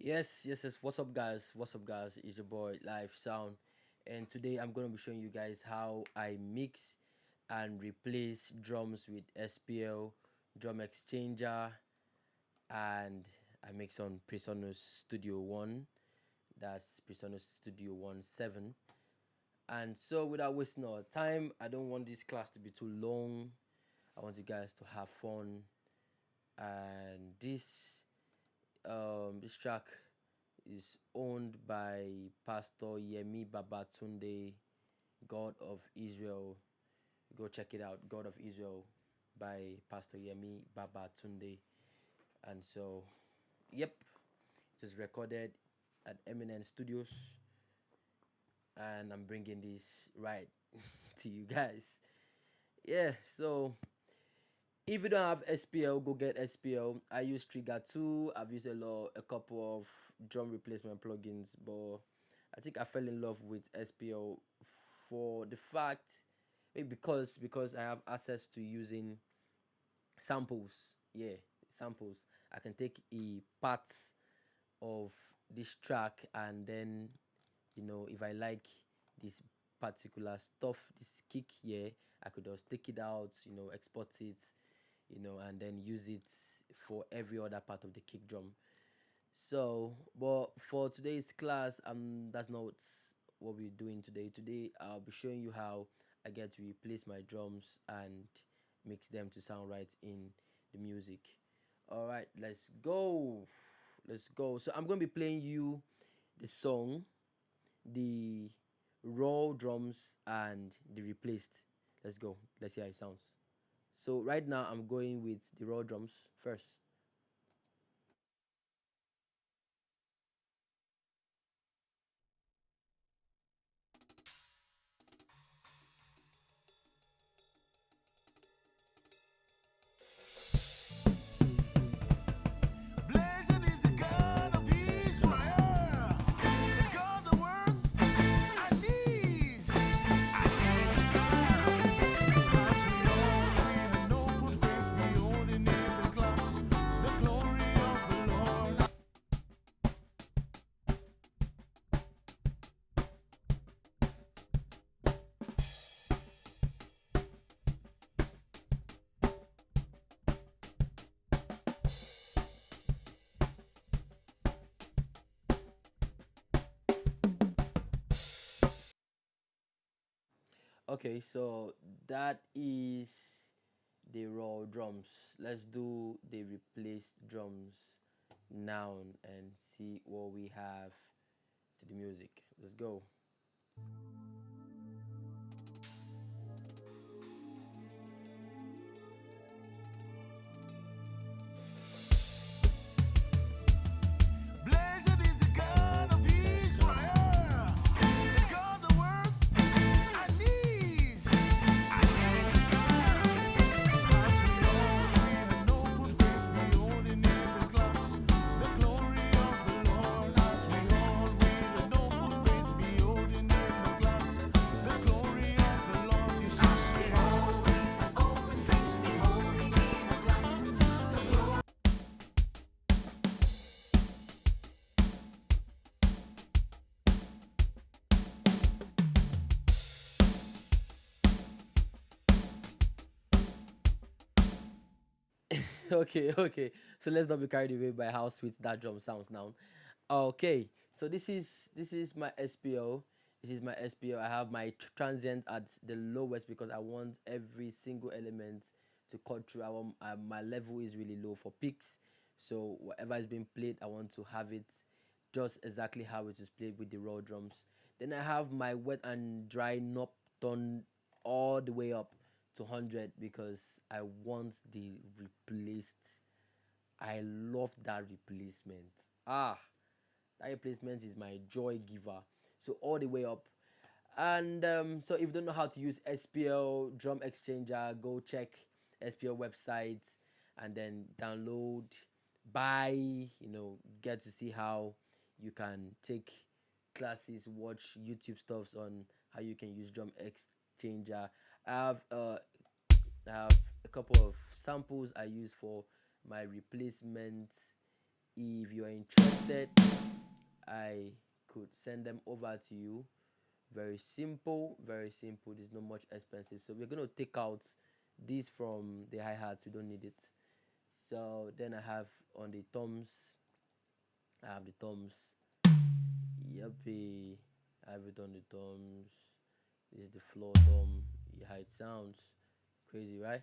Yes. What's up, guys? What's up, guys? It's your boy Live Sound, and today I'm gonna be showing you guys how I mix and replace drums with SPL, drumxchanger, and I mix on Presonus Studio One. That's Presonus Studio One 7. And so, without wasting our time, I don't want this class to be too long. I want you guys to have fun, and this track is owned by Pastor Yemi Babatunde, God of Israel. Go check it out, God of Israel by Pastor Yemi Babatunde. And so, yep, it was recorded at Eminent Studios, and I'm bringing this right to you guys. Yeah, so if you don't have SPL, go get SPL. I use Trigger 2. I've used a couple of drum replacement plugins, but I think I fell in love with SPL for the fact, because I have access to using samples. Yeah, samples. I can take a part of this track, and then if I like this particular stuff, this kick here, I could just take it out, export it, and then use it for every other part of the kick drum. So, but for today's class, that's not what we're doing today. Today, I'll be showing you how I get to replace my drums and mix them to sound right in the music. All right, let's go. Let's go. So I'm going to be playing you the song, the raw drums, and the replaced. Let's go. Let's see how it sounds. So right now I'm going with the raw drums first. Blessed is the God of Israel, the God that works at least. At least the God. As we all with an open face, beholding in the glass the glory of the Lord. Okay, so that is the raw drums. Let's do the replaced drums now and see what we have to the music. Let's go. Blessed is the God of Israel, the God that works at least. At least the God. As we all with an open face, beholding in the glass the glory of the Lord. As we all with an open face, beholding in the glass the glory of the Lord. You see, as we all with an open face, beholding in the glass the glory. Okay. So let's not be carried away by how sweet that drum sounds now. Okay, so this is my SPO. This is my SPO. I have my transient at the lowest because I want every single element to cut through. My level is really low for picks, so whatever is being played, I want to have it just exactly how it is played with the raw drums. Then I have my wet and dry knob turned all the way up to 100 because I want the replaced. I love that replacement. That replacement is my joy giver. So all the way up. And so if you don't know how to use SPL Drum Exchanger, go check SPL website and then download, buy, get to see how you can take classes, watch YouTube stuffs on how you can use Drum Exchanger. I have uh I have a couple of samples I use for my replacement If you're interested, I could send them over to you. Very simple, very simple. There's not much expensive. So we're gonna take out this from the hi-hats. We don't need it. So then I have on the toms, I have the toms. Yuppie. I have it on the toms. This is the floor tom. Yeah, how it sounds. Crazy, right?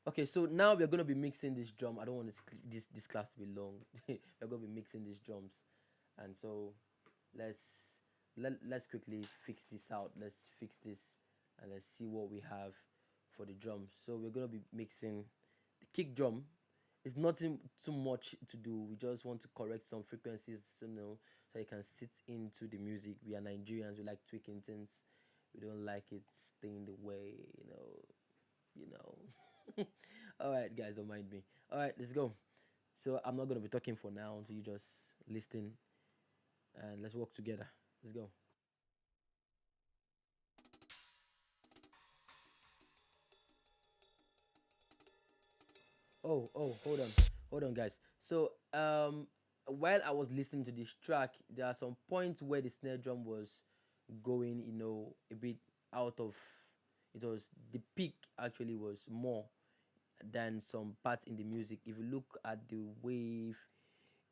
Okay, so now we're gonna be mixing this drum. I don't want this class to be long. We're gonna be mixing these drums, and so let's let's quickly fix this out. Let's fix this, and let's see what we have for the drums. So we're gonna be mixing the kick drum. It's nothing too much to do. We just want to correct some frequencies, so you can sit into the music. We are Nigerians. We like tweaking things. We don't like it staying the way, you know. All right, guys, don't mind me. All right, let's go. So I'm not gonna be talking for now. So you just listen and let's work together. Let's go. Hold on, guys. So while I was listening to this track, there are some points where the snare drum was going, a bit out of. It was the peak actually was more than some parts in the music. If you look at the wave,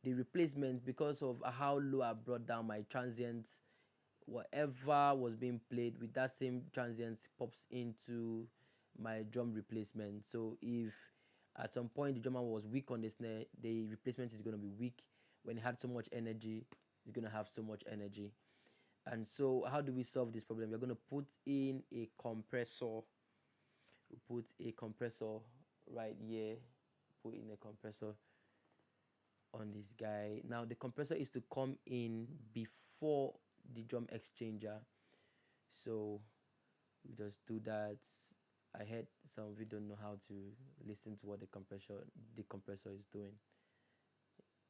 the replacements, because of how low I brought down my transients, whatever was being played with that same transient pops into my drum replacement. So if at some point the drummer was weak on the snare, the replacement is going to be weak. When it had so much energy, it's going to have so much energy. And so how do we solve this problem? We're going to put in a compressor. We put a compressor right here. Put in a compressor on this guy. Now the compressor is to come in before the drumxchanger. So we just do that. I heard some of you don't know how to listen to what the compressor is doing.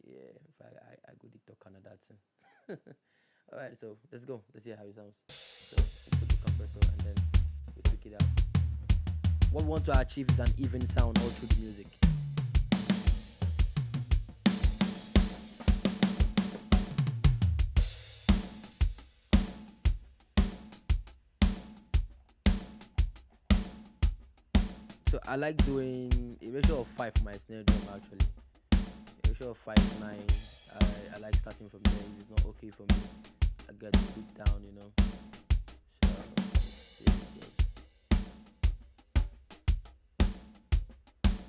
Yeah, in fact, I go TikTok Canada thing. All right, so let's go. Let's see how it sounds. So we put the compressor and then we tweak it out. What we want to achieve is an even sound all through the music. So I like doing a ratio of 5 for my snare drum actually. A ratio of 5, 9. I like starting from there. If it's not okay for me, I get the beat down. So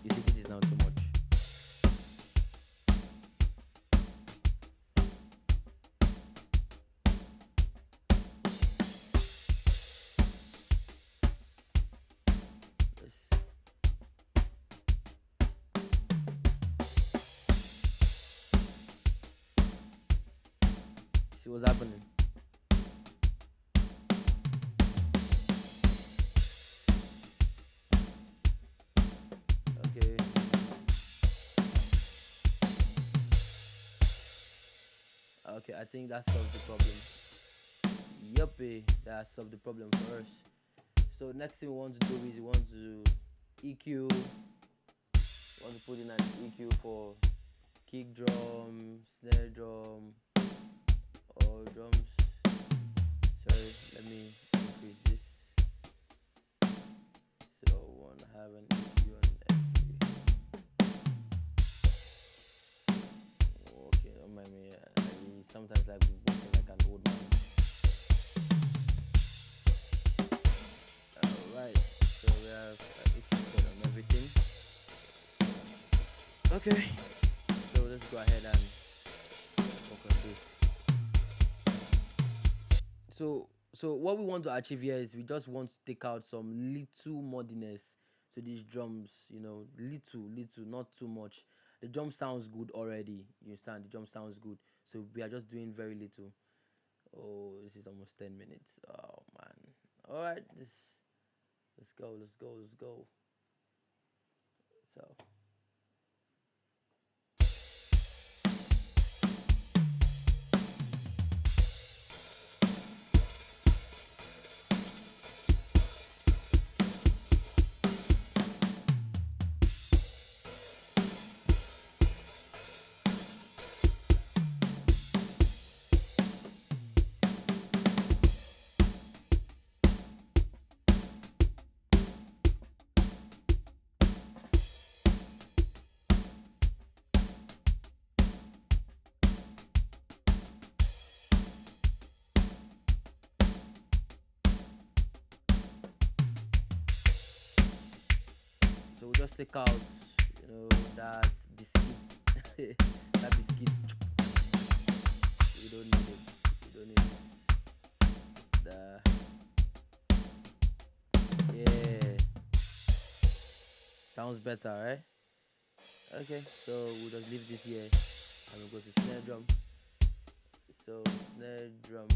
you see this is now too much. See what's happening. Okay. Okay, I think that solves the problem. Yuppie, that solved the problem for us. So next thing we want to do is we want to EQ. We want to put in an EQ for kick drum, snare drum, or drums. Sorry, let me increase this. So we want to have an EQ on every. Okay, don't mind me. I sometimes like walking like an old man. Alright, so we have EQ on everything. Okay, so let's go ahead and work on this. So what we want to achieve here is we just want to take out some little muddiness to these drums, little, not too much. The drum sounds good already. You understand? The drum sounds good. So we are just doing very little. Oh, this is almost 10 minutes. Oh man. Alright, let's go. So just take out, that biscuit, that biscuit. We don't need it. We don't need it. Yeah, sounds better, right? Okay, so we'll just leave this here and we'll go to snare drum. So snare drum,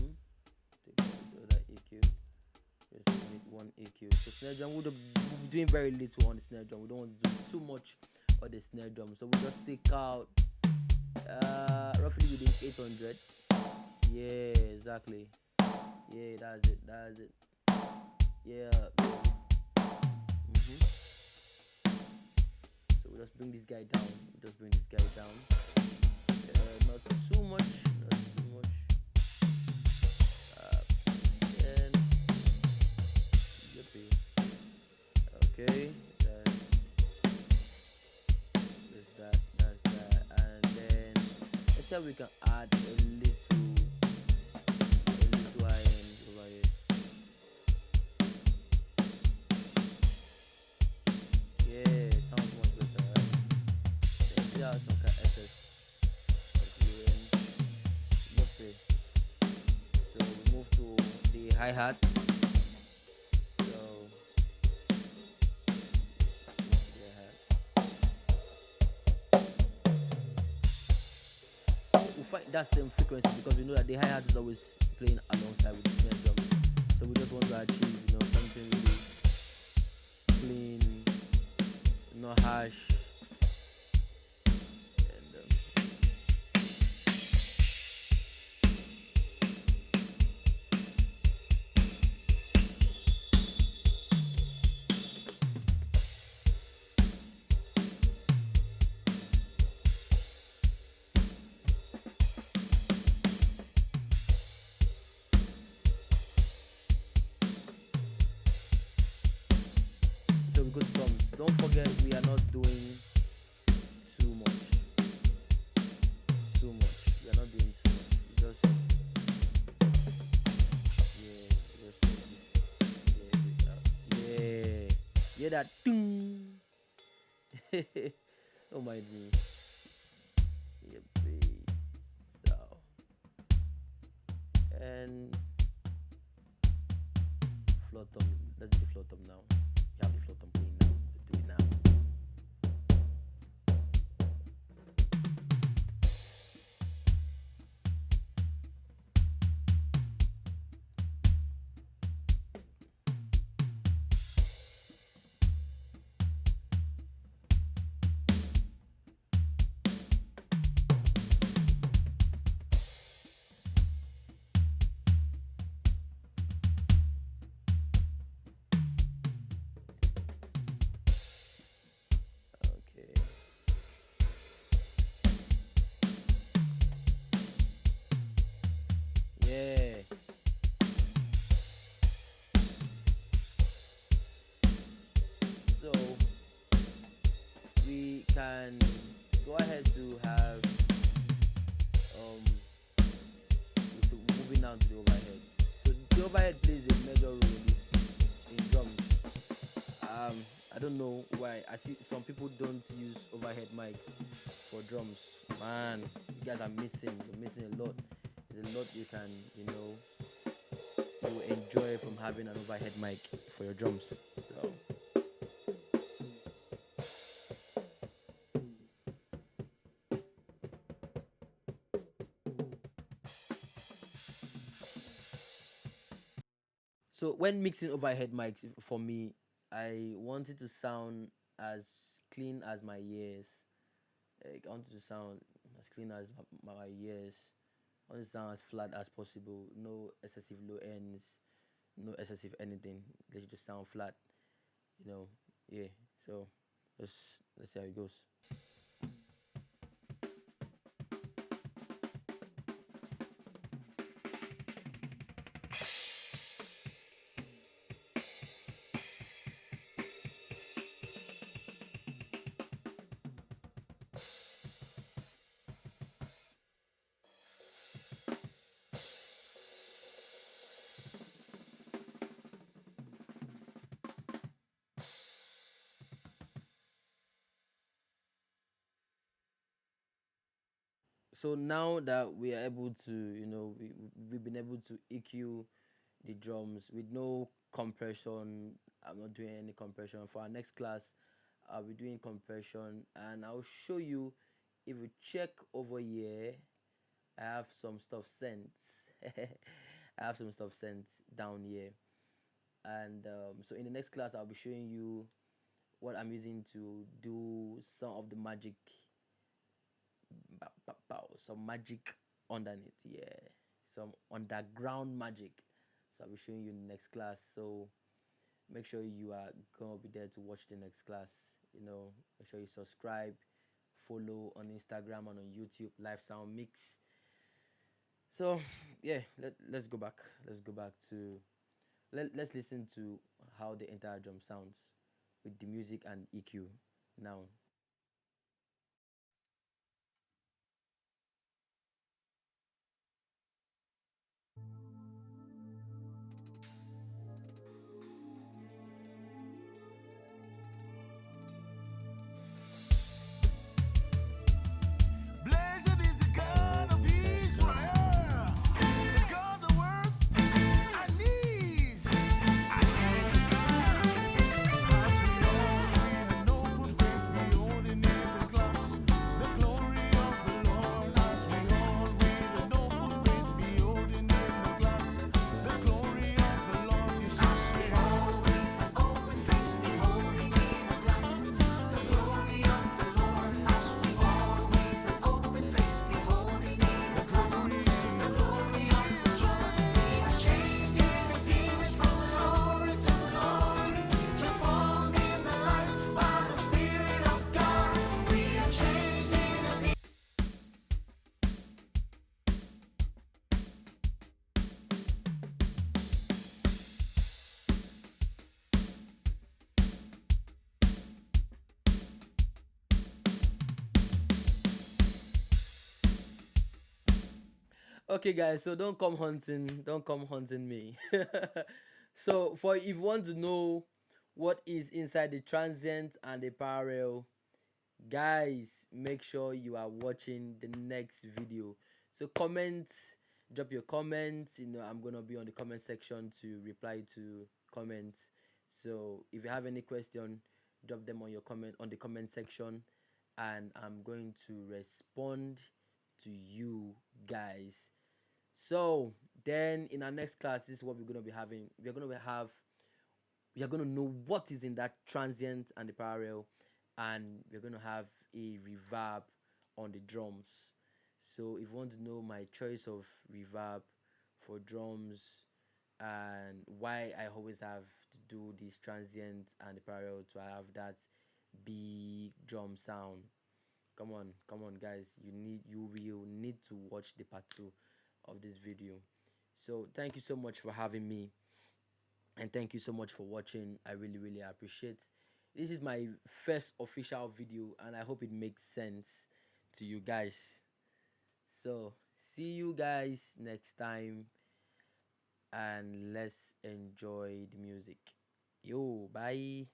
take out this other EQ. Just need one EQ. So snare drum, we'll be doing very little on the snare drum. We don't want to do too much on the snare drum. So we'll just take out roughly within 800. Yeah, exactly. Yeah, that's it. That's it. Yeah. So we'll just bring this guy down. We'll just bring this guy down. Not too much. Not too much. And yippee. Okay. That's that. That's that. And then let's say we can add a little high end over here. Yeah, it sounds much better, right? Let's see how some kind of SS. Okay. So we move to the hi-hats. So we find that same frequency because we know that the hi-hat is always playing alongside with the snare drum. So we just want to achieve, something really clean, not harsh. So we go to drums. Don't forget we are not doing too much. Too much. We are not doing too much. We just yeah, that ding. Oh my G. Yep. So and floor tom. Let's do the floor tom now. We have the floor tom playing now. Let's do it now. Yeah. So we can go ahead to have so moving down to the overhead. So the overhead plays a major role in drums. I don't know why. I see some people don't use overhead mics for drums. Man, you guys are missing. You're missing a lot. There's a lot you can, you enjoy from having an overhead mic for your drums. So when mixing overhead mics, for me, I want it to sound as clean as my ears. Like, I want it to sound as clean as my ears. I want it to sound as flat as possible. No excessive low ends, no excessive anything. Let it just sound flat. Yeah. So let's see how it goes. so now that we are able to, we've been able to EQ the drums with no compression. I'm not doing any compression. For our next class, I'll be doing compression, and I'll show you. If you check over here, I have some stuff sent. I have some stuff sent down here, and so in the next class, I'll be showing you what I'm using to do some of the magic, some magic underneath. Yeah, some underground magic. So I'll be showing you in the next class. So make sure you are gonna be there to watch the next class. Make sure you subscribe, follow on Instagram and on YouTube, Live Sound Mix. So yeah, let's go back. Let's go back to let's listen to how the entire drum sounds with the music and EQ now. Blessed is the God of Israel, the God that works our needs. Our needs are God. As we all with an open face beholding in the glass the glory of the Lord. As we all with an open face beholding in the glass the glory of the Lord. You see, as we all with an open face beholding in the glass the glory of the Lord. As we all with an open face beholding in the glass the glory of the Lord. We are changed in His image from glory to glory, transformed in the light by the Spirit of God. We are changed in His image. Okay, guys, so don't come hunting me. So for if you want to know what is inside the transient and the parallel, guys, make sure you are watching the next video. So drop your comments. I'm gonna be on the comment section to reply to comments. So if you have any question, drop them on your comment on the comment section, and I'm going to respond to you guys. So then in our next class, this is what we're gonna be having. We are gonna know what is in that transient and the parallel, and we're gonna have a reverb on the drums. So if you want to know my choice of reverb for drums and why I always have to do this transient and the parallel to have that big drum sound, come on guys, you will need to watch the part 2 of this video. So thank you so much for having me, and thank you so much for watching. I really appreciate. This is my first official video, and I hope it makes sense to you guys. So see you guys next time, and let's enjoy the music. Yo, bye.